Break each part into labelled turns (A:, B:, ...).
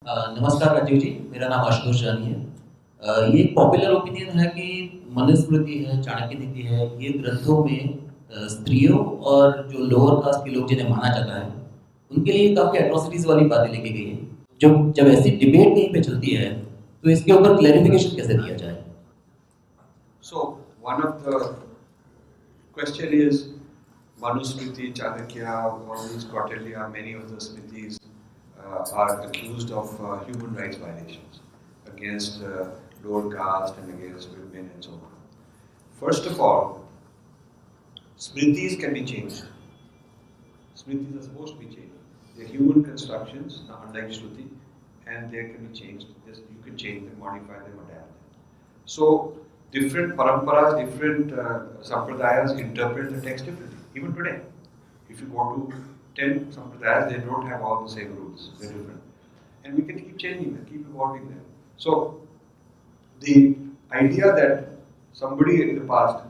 A: नमस्कार राजीव जी, मेरा नाम आशुतोष जानी है। ये एक पॉपुलर ओपिनियन है कि मनुस्मृति है, चाणक्य नीति है, ये ग्रंथों में स्त्रियों और जो लोअर कास्ट के लोग जिन्हें माना जाता है, उनके लिए काफ़ी एट्रोसिटीज़ वाली बातें लिखी गई हैं। जब ऐसी डिबेट कहीं पे चलती है, तो इसके ऊपर क्लैरिफिकेशन कैसे दिया जाए?
B: So, one of the question is Manusmriti, Chanakya, all these Kautilya, many of the Smritis are accused of human rights violations against lower caste and against women and so on. First of all, Smritis can be changed. Smritis are supposed to be changed. They're human constructions, unlike Shruti, and they can be changed. You can change them, modify them, adapt them. So, different paramparas, different sampradayas interpret the text differently. Even today, if you go to 10 sampradayas, they don't have all the same rules. They're different. And we can keep changing them, keep evolving them. So, the idea that somebody in the past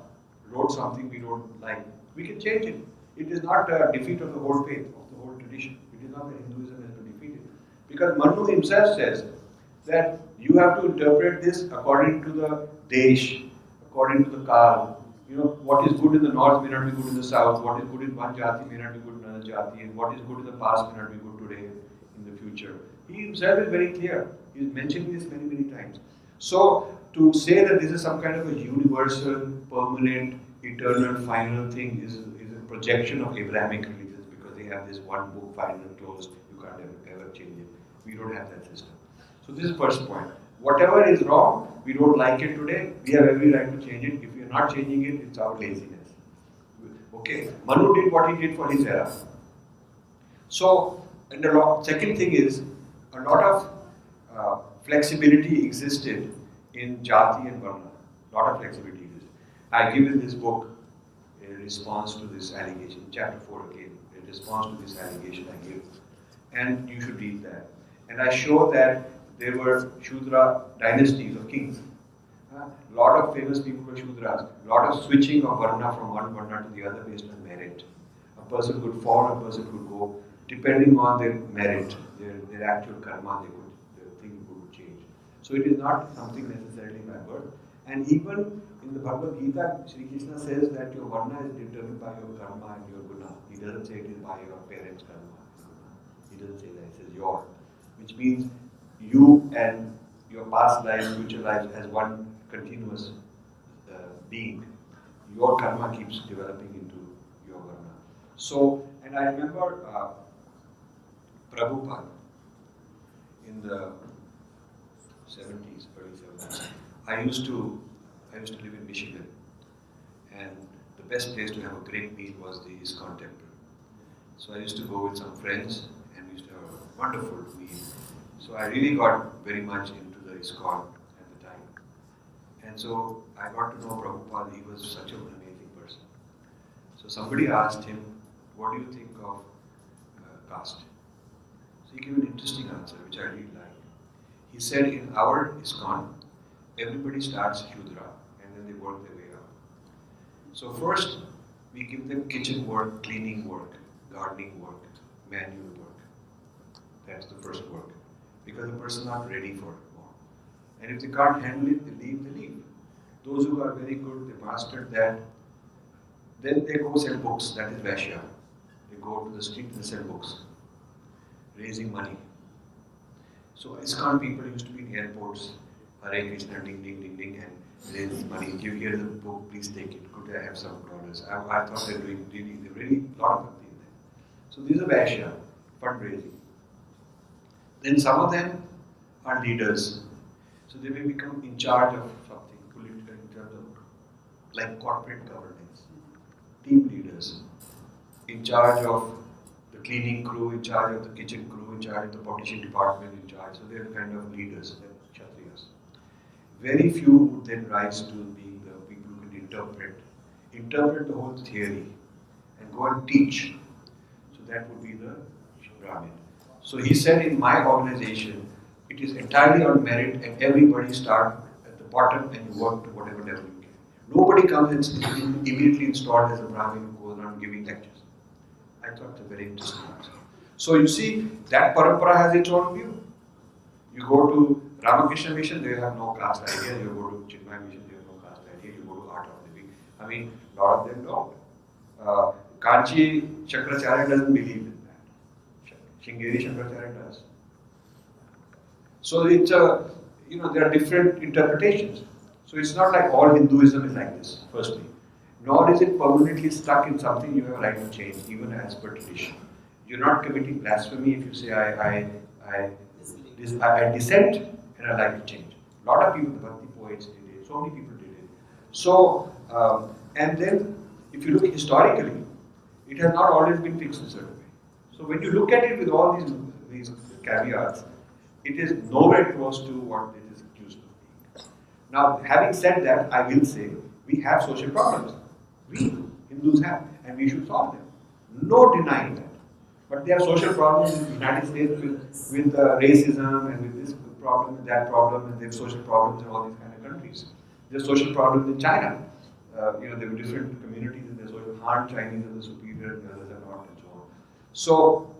B: wrote something we don't like, we can change it. It is not a defeat of the whole faith, of the whole tradition. It is not that Hinduism has been defeated. Because Manu himself says that you have to interpret this according to the desh, according to the kal. You know, what is good in the north may not be good in the south, what is good in one jati may not be good in another jati, and what is good in the past may not be good today, in the future. He himself is very clear. He is mentioning this many, many times. So, to say that this is some kind of a universal, permanent, eternal, final thing is a projection of Abrahamic religions because they have this one book, final and closed, you can't ever change it. We don't have that system. So this is the first point. Whatever is wrong, we don't like it today, we have every right to change it. If we are not changing it, it's our laziness. Okay, Manu did what he did for his era. So, and the second thing is, a lot of flexibility existed in Jati and Varna. A lot of flexibility existed. I give in this book a response to this allegation, chapter 4 again, a response to this allegation I give. And you should read that. And I show that there were Shudra dynasties of kings. A lot of famous people were Shudras. A lot of switching of Varna from one Varna to the other based on merit. A person could fall, a person could go, depending on their merit, their actual karma, their thing would change. So it is not something necessarily by birth. And even in the Bhagavad Gita, Sri Krishna says that your Varna is determined by your karma and your guna. He doesn't say it is by your parents' karma. He doesn't say that, he says your. Which means you and your past lives, future lives as one continuous being. Your karma keeps developing into your varna. So, and I remember Prabhupada in the 70s, early 70s. I used to live in Michigan, and the best place to have a great meal was the ISKCON temple. So I used to go with some friends, and we used to have a wonderful meal. So I really got very much into the ISKCON at the time. And so I got to know Prabhupada. He was such an amazing person. So somebody asked him, what do you think of caste? So he gave an interesting answer, which I really liked. He said, in our ISKCON, everybody starts Shudra, and then they work their way up. So first, we give them kitchen work, cleaning work, gardening work, manual work. That's the first work. Because the person is not ready for it more. And if they can't handle it, they leave. Those who are very good, they mastered that. Then they go sell books, that is Vaishya. They go to the street and sell books, raising money. So ISKCON people used to be in airports, Hare Krishna, ding, ding, ding, ding, and raise money. Give here the book, please take it. Could I have some dollars? I thought they were doing really a lot of bhakti in there. So these are Vaishya, fundraising. Then some of them are leaders. So they may become in charge of something, political, in terms of like corporate governance. Team leaders, in charge of the cleaning crew, in charge of the kitchen crew, in charge of the partition department, in charge. So they're kind of leaders, like Kshatriyas. Very few would then rise to being the people who can interpret the whole theory and go and teach. So that would be the Brahmin. So he said, in my organization, it is entirely on merit and everybody start at the bottom and you work to whatever level you can. Nobody comes and immediately installed as a Brahmin who goes around giving lectures. I thought it's a very interesting answer. So you see, that parampara has its own view. You go to Ramakrishna Mission, they have no caste idea. You go to Chinmay Mission, they have no caste idea. You go to Art of Living. I mean, a lot of them don't. Kanchi Chakracharya doesn't believe in that. Shingeri Shankaracharya does. So it's there are different interpretations. So it's not like all Hinduism is like this, firstly. Nor is it permanently stuck in something you have a right to change, even as per tradition. You're not committing blasphemy if you say, I dissent and I like to change. A lot of people, the Bhakti poets did it, so many people did it. So, and then if you look historically, it has not always been fixed a certain way. So when you look at it with all these caveats, it is nowhere close to what it is accused of being. Now, having said that, I will say we have social problems. We Hindus have, and we should solve them. No denying that. But there are social problems in the United States with racism and with this problem and that problem, and there are social problems in all these kind of countries. There are social problems in China. There are different communities and there's social Han Chinese are the superior and the others are not, and so on. So,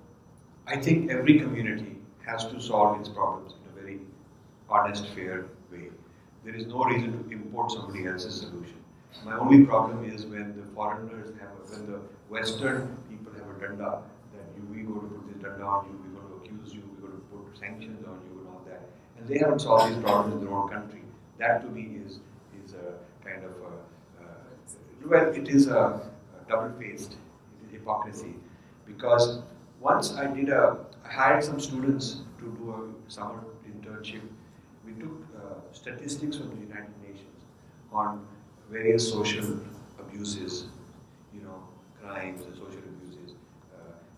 B: I think every community has to solve its problems in a very honest, fair way. There is no reason to import somebody else's solution. My only problem is when the foreigners when the Western people have a danda, that we go to put this danda on you, we're going to accuse you, we're going to put sanctions on you and all that. And they haven't solved these problems in their own country. That to me is a kind of it is a double-faced, it is hypocrisy. Because once I hired some students to do a summer internship. We took statistics from the United Nations on various social abuses, crimes and social abuses,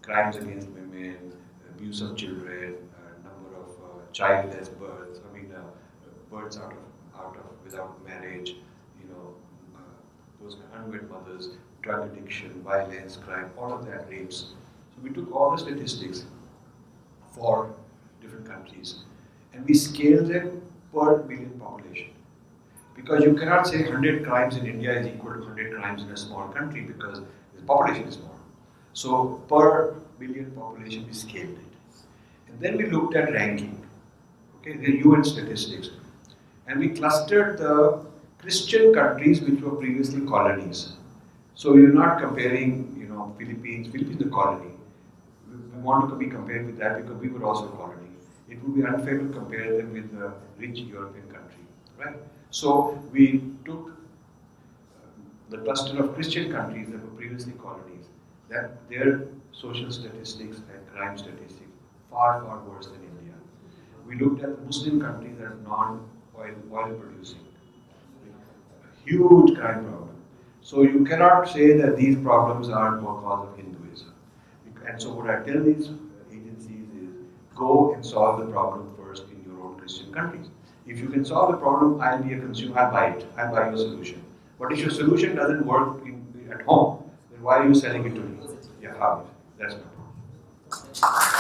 B: crimes against women, abuse of children, number of childless births. Births without marriage, those unwed mothers, drug addiction, violence, crime, all of that, rapes. So we took all the statistics for different countries and we scaled them per billion population. Because you cannot say 100 crimes in India is equal to 100 crimes in a small country because the population is small. So per billion population we scaled it. And then we looked at ranking, the UN statistics. And we clustered the Christian countries which were previously colonies. So you're not comparing, Philippines is a colony. We want to be compared with that because we were also a colony. It would be unfair to compare them with a rich European country, right? So we took the cluster of Christian countries that were previously colonies, that their social statistics and crime statistics far, far worse than India. We looked at the Muslim countries that are non-oil producing. Huge crime problem. So you cannot say that these problems are because of Hinduism. And so what I tell these agencies is, go and solve the problem first in your own Christian countries. If you can solve the problem, I'll be a consumer, I'll buy it, I'll buy your solution. But if your solution doesn't work at home, then why are you selling it to me? Yeah, how? That's my problem.